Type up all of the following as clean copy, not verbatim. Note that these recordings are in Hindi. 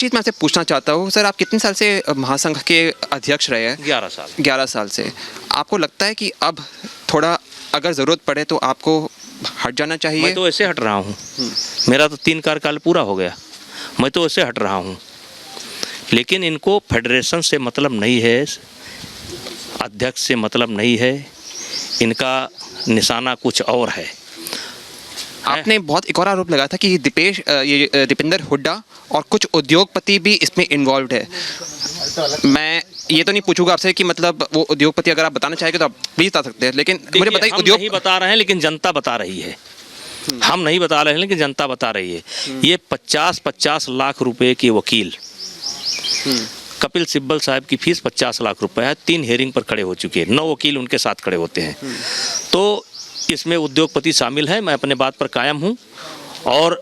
चीज़ मैं आपसे पूछना चाहता हूँ सर, आप कितने साल से महासंघ के अध्यक्ष रहे हैं? 11 साल। 11 साल से। आपको लगता है कि अब थोड़ा अगर ज़रूरत पड़े तो आपको हट जाना चाहिए? मैं तो ऐसे हट रहा हूँ, मेरा तो 3 कार्यकाल पूरा हो गया, मैं तो ऐसे हट रहा हूँ। लेकिन इनको फेडरेशन से मतलब नहीं है, अध्यक्ष से मतलब नहीं है, इनका निशाना कुछ और है। आपने बहुत एक और आरोप लगाया था कि दीपेंद्र हुड्डा और कुछ उद्योगपति भी इसमें इन्वॉल्व है। मैं ये तो नहीं पूछूंगा आपसे कि मतलब वो उद्योगपति अगर आप बताना चाहेंगे तो आप प्लीज बता सकते हैं, लेकिन मुझे बताइए। हम नहीं बता रहे हैं, लेकिन जनता बता रही है। हम नहीं बता रहे हैं, लेकिन जनता बता रही है। ये 50-50 लाख रुपए के वकील, कपिल सिब्बल साहब की फीस 50 लाख रुपए है। 3 हेयरिंग पर खड़े हो चुके हैं, 9 वकील उनके साथ खड़े होते हैं। तो इसमें उद्योगपति शामिल है। मैं अपने बात पर कायम हूँ। और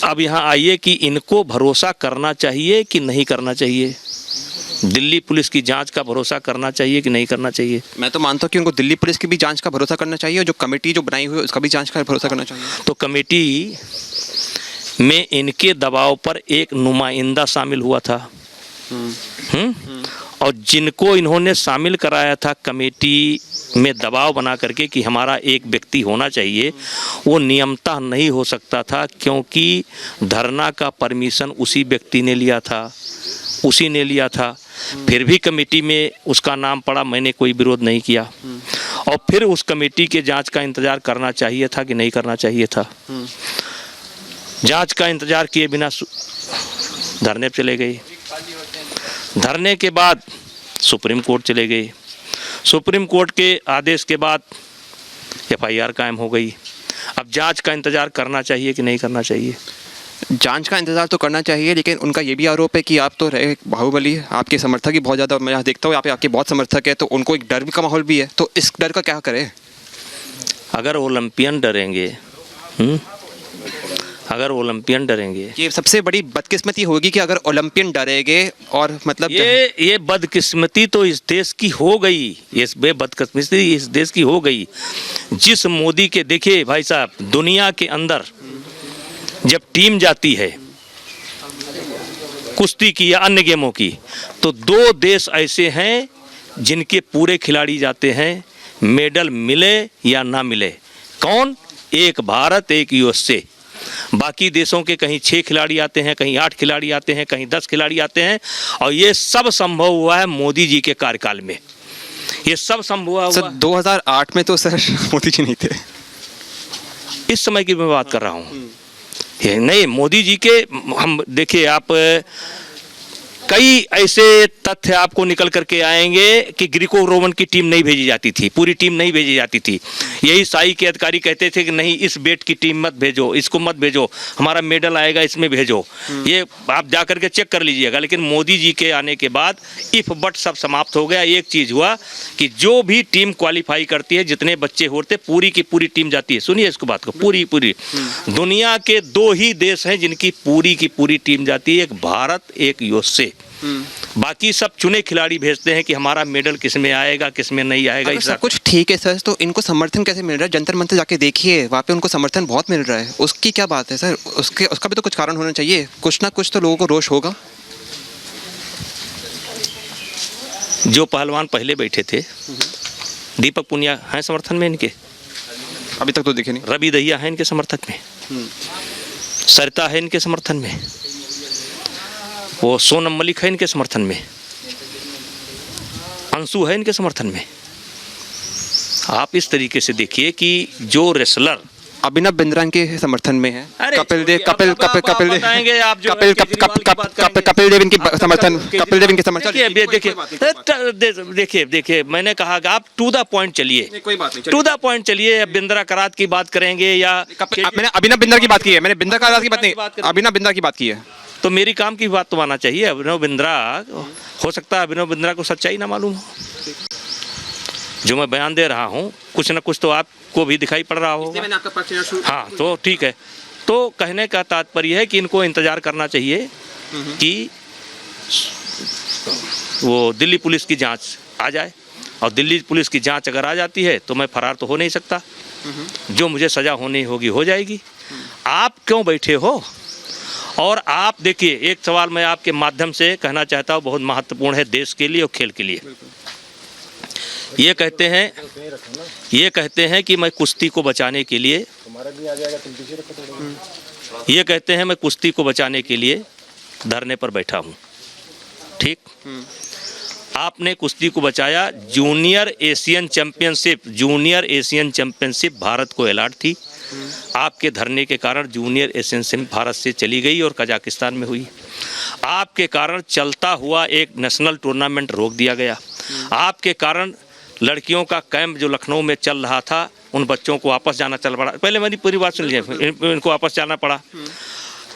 अब यहाँ आइए कि इनको भरोसा करना चाहिए कि नहीं करना चाहिए, दिल्ली पुलिस की जांच का भरोसा करना चाहिए कि नहीं करना चाहिए। मैं तो मानता हूँ कि उनको दिल्ली पुलिस की भी जांच का भरोसा करना चाहिए और जो कमेटी जो बनाई हुई है उसका भी जांच का भरोसा करना चाहिए। तो कमेटी में इनके दबाव पर एक नुमाइंदा शामिल हुआ था। और जिनको इन्होंने शामिल कराया था कमेटी में दबाव बना करके कि हमारा एक व्यक्ति होना चाहिए, वो नियमतः नहीं हो सकता था, क्योंकि धरना का परमिशन उसी व्यक्ति ने लिया था, उसी ने लिया था। फिर भी कमेटी में उसका नाम पड़ा, मैंने कोई विरोध नहीं किया। और फिर उस कमेटी के जांच का इंतजार करना चाहिए था कि नहीं करना चाहिए था। जांच का इंतजार किए बिना धरने पर चले गए। धरने के बाद सुप्रीम कोर्ट चले गए। सुप्रीम कोर्ट के आदेश के बाद FIR कायम हो गई। अब जांच का इंतजार करना चाहिए कि नहीं करना चाहिए? जांच का इंतजार तो करना चाहिए, लेकिन उनका ये भी आरोप है कि आप तो रहे बाहुबली, आपके समर्थक ही बहुत ज़्यादा, मैं यहाँ देखता हूँ यहाँ पे आपके बहुत समर्थक है, तो उनको एक डर का माहौल भी है। तो इस डर का क्या करें? अगर ओलंपियन डरेंगे, अगर ओलंपियन डरेंगे, ये सबसे बड़ी बदकिस्मती होगी कि अगर ओलंपियन डरेंगे। और मतलब ये बदकिस्मती तो इस देश की हो गई, ये बदकिस्मती इस देश की हो गई। जिस मोदी के, देखिए भाई साहब, दुनिया के अंदर जब टीम जाती है कुश्ती की या अन्य गेमों की, तो 2 देश ऐसे हैं जिनके पूरे खिलाड़ी जाते हैं, मेडल मिले या ना मिले। कौन? एक भारत, एक USA। बाकी देशों के कहीं 6 खिलाड़ी आते हैं, कहीं 8 खिलाड़ी आते हैं, कहीं 10 खिलाड़ी आते हैं। और ये सब संभव हुआ है मोदी जी के कार्यकाल में। ये सब संभव हुआ। सर 2008 में तो सर मोदी जी नहीं थे। इस समय की मैं बात कर रहा हूँ। ये नहीं, मोदी जी के, हम देखिए, आप कई ऐसे तथ्य आपको निकल करके आएंगे कि ग्रीको रोमन की टीम नहीं भेजी जाती थी, पूरी टीम नहीं भेजी जाती थी। यही साई के अधिकारी कहते थे कि नहीं, इस बेट की टीम मत भेजो, इसको मत भेजो, हमारा मेडल आएगा इसमें भेजो। ये आप जा करके चेक कर लीजिएगा। लेकिन मोदी जी के आने के बाद इफ बट सब समाप्त हो गया। एक चीज़ हुआ कि जो भी टीम क्वालिफाई करती है, जितने बच्चे होते, पूरी की पूरी टीम जाती है। सुनिए इसको बात को, पूरी दुनिया के 2 ही देश हैं जिनकी पूरी की पूरी टीम जाती है, एक भारत, एक USA। बाकी सब चुने खिलाड़ी भेजते हैं कि हमारा मेडल किस में आएगा, किस में नहीं आएगा। सब कुछ ठीक है सर, तो इनको समर्थन कैसे मिल रहा है? जंतर मंतर जाके देखिए, वहाँ पे उनको समर्थन बहुत मिल रहा है। उसकी क्या बात है सर? उसका भी तो कुछ कारण होना चाहिए, कुछ ना कुछ तो लोगों को रोष होगा। जो पहलवान पहले बैठे थे, दीपक पुनिया हैं समर्थन में इनके, अभी तक तो दिखे नहीं। रवि दहिया है इनके समर्थक में, सरिता है इनके समर्थन में, वो सोनम मलिक है इनके समर्थन में, अंशु है इनके समर्थन में। आप इस तरीके से देखिए कि जो रेसलर अभिनव बिंद्रा के समर्थन में है, कपिल देव इनकी समर्थन, कपिल देव इनके समर्थन। देखिए मैंने कहा कि आप टू द पॉइंट चलिए, टू द पॉइंट चलिए। अब बिंद्रा करात की बात करेंगे या मैंने अभिनव बिंद्रा की बात की है, मैंने बिंद्रा करात की बात नहीं, अभिनव बिंद्रा की बात की है। तो मेरी काम की बात तो मानना चाहिए। अभिनव बिंद्रा, हो सकता है अभिनव बिंद्रा को सच्चाई ना मालूम हो, जो मैं बयान दे रहा हूँ कुछ ना कुछ तो आपको भी दिखाई पड़ रहा हो। हाँ, तो ठीक है। तो कहने का तात्पर्य है कि इनको इंतजार करना चाहिए कि वो दिल्ली पुलिस की जांच आ जाए, और दिल्ली पुलिस की जांच अगर आ जाती है तो मैं फरार तो हो नहीं सकता, जो मुझे सज़ा होनी होगी हो जाएगी। आप क्यों बैठे हो और आप देखिए, एक सवाल मैं आपके माध्यम से कहना चाहता हूँ, बहुत महत्वपूर्ण है देश के लिए और खेल के लिए। ये कहते हैं कि मैं कुश्ती को बचाने के लिए, ये कहते हैं मैं कुश्ती को बचाने के लिए धरने पर बैठा हूँ। ठीक, आपने कुश्ती को बचाया। जूनियर एशियन चैंपियनशिप भारत को अलॉट थी। आपके धरने के कारण जूनियर एशियन चैंपियनशिप भारत से चली गई और कजाकिस्तान में हुई। आपके कारण चलता हुआ एक नेशनल टूर्नामेंट रोक दिया गया। आपके कारण लड़कियों का कैंप जो लखनऊ में चल रहा था, उन बच्चों को वापस जाना चल पड़ा। पहले मेरी पूरी बात सुन लीजिए, इनको वापस जाना पड़ा।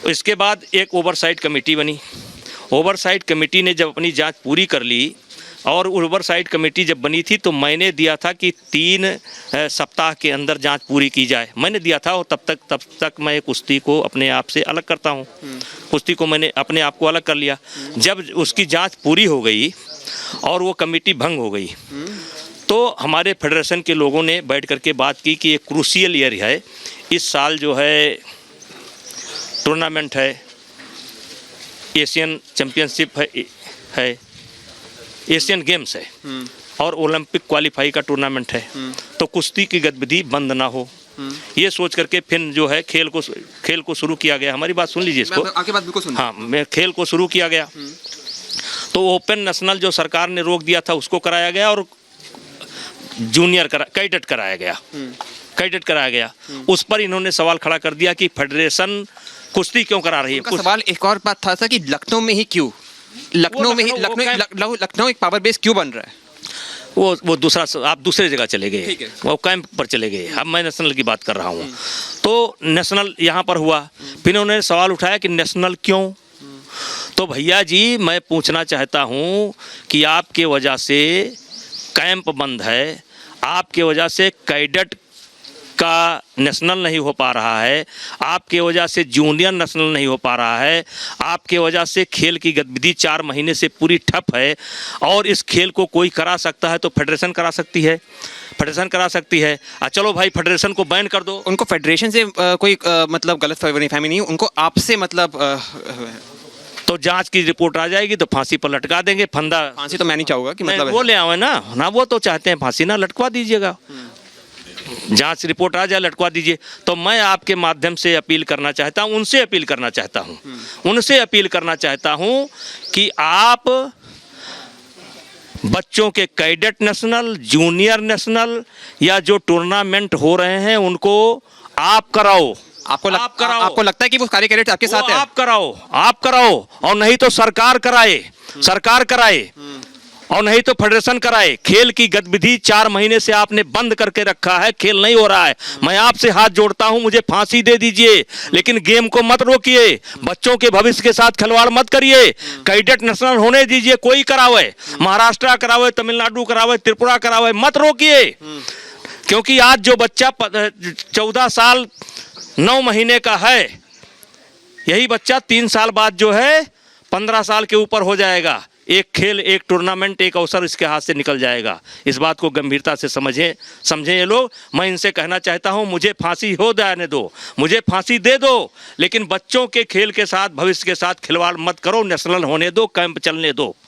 इसके बाद एक ओवरसाइट कमेटी बनी। ओवरसाइट कमेटी ने जब अपनी जांच पूरी कर ली, और ओवरसाइट कमेटी जब बनी थी तो मैंने दिया था कि 3 सप्ताह के अंदर जांच पूरी की जाए, मैंने दिया था। और तब तक मैं कुश्ती को अपने आप से अलग करता हूं। कुश्ती को मैंने अपने आप को अलग कर लिया। जब उसकी जांच पूरी हो गई और वो कमेटी भंग हो गई, तो हमारे फेडरेशन के लोगों ने बैठ करके बात की कि एक क्रूशियल ईयर है, इस साल जो है टूर्नामेंट है, एशियन चैम्पियनशिप है, एशियन गेम्स है और ओलंपिक क्वालिफाई का टूर्नामेंट है, तो कुश्ती की गतिविधि बंद ना हो। ये सोच करके फिर जो है खेल को शुरू किया गया। हमारी बात सुन लीजिए इसको, आपकी बात बिल्कुल सुन। हाँ, मैं खेल को शुरू किया गया। तो ओपन नेशनल जो सरकार ने रोक दिया था उसको कराया गया, और जूनियर कैडेट कराया गया। उस पर इन्होंने सवाल खड़ा कर दिया कि फेडरेशन कुश्ती क्यों करा रही है। सवाल एक और बात था कि लखनऊ में ही क्यों, लखनऊ एक पावर बेस क्यों बन रहा है? वो दूसरा, आप दूसरे जगह चले गए, वो कैंप पर चले गए। अब मैं नेशनल की बात कर रहा हूँ। तो नेशनल यहाँ पर हुआ, फिर उन्होंने सवाल उठाया कि नेशनल क्यों। तो भैया जी, मैं पूछना चाहता हूँ कि आपके वजह से कैंप बंद है, आपके वजह से कैडेट का नेशनल नहीं हो पा रहा है, आपके वजह से जूनियर नेशनल नहीं हो पा रहा है, आपके वजह से खेल की गतिविधि 4 महीने से पूरी ठप है, और इस खेल को कोई करा सकता है तो फेडरेशन करा सकती है, चलो भाई फेडरेशन को बैन कर दो। उनको फेडरेशन से कोई मतलब गलत फहमी नहीं, उनको आपसे मतलब तो जांच की रिपोर्ट आ जाएगी तो फांसी पर लटका देंगे। फांसी तो मैं नहीं चाहूँगा कि मतलब वो ले आवे ना, वो तो चाहते हैं फांसी ना, लटकवा दीजिएगा। जांच रिपोर्ट आ जाए, लटकवा दीजिए। तो मैं आपके माध्यम से अपील करना चाहता हूं, उनसे अपील करना चाहता हूं कि आप बच्चों के कैडेट नेशनल, जूनियर नेशनल या जो टूर्नामेंट हो रहे हैं उनको आप कराओ। आपको लगता है कि वो सारे कैडेट आपके साथ हैं? आप कराओ, और नहीं तो सरकार कराए, और नहीं तो फेडरेशन कराए। खेल की गतिविधि 4 महीने से आपने बंद करके रखा है, खेल नहीं हो रहा है। मैं आपसे हाथ जोड़ता हूं, मुझे फांसी दे दीजिए, लेकिन गेम को मत रोकिए, बच्चों के भविष्य के साथ खिलवाड़ मत करिए। कैडेट नेशनल होने दीजिए, कोई करावे, महाराष्ट्र करावे, तमिलनाडु करावे, त्रिपुरा करावे, मत रोकिए। क्योंकि आज जो बच्चा 14 साल 9 महीने का है, यही बच्चा 3 साल बाद जो है 15 साल के ऊपर हो जाएगा। एक खेल, एक टूर्नामेंट, एक अवसर इसके हाथ से निकल जाएगा। इस बात को गंभीरता से समझें ये लोग। मैं इनसे कहना चाहता हूं, मुझे फांसी हो जाने दो, मुझे फांसी दे दो, लेकिन बच्चों के खेल के साथ, भविष्य के साथ खिलवाड़ मत करो। नेशनल होने दो, कैंप चलने दो।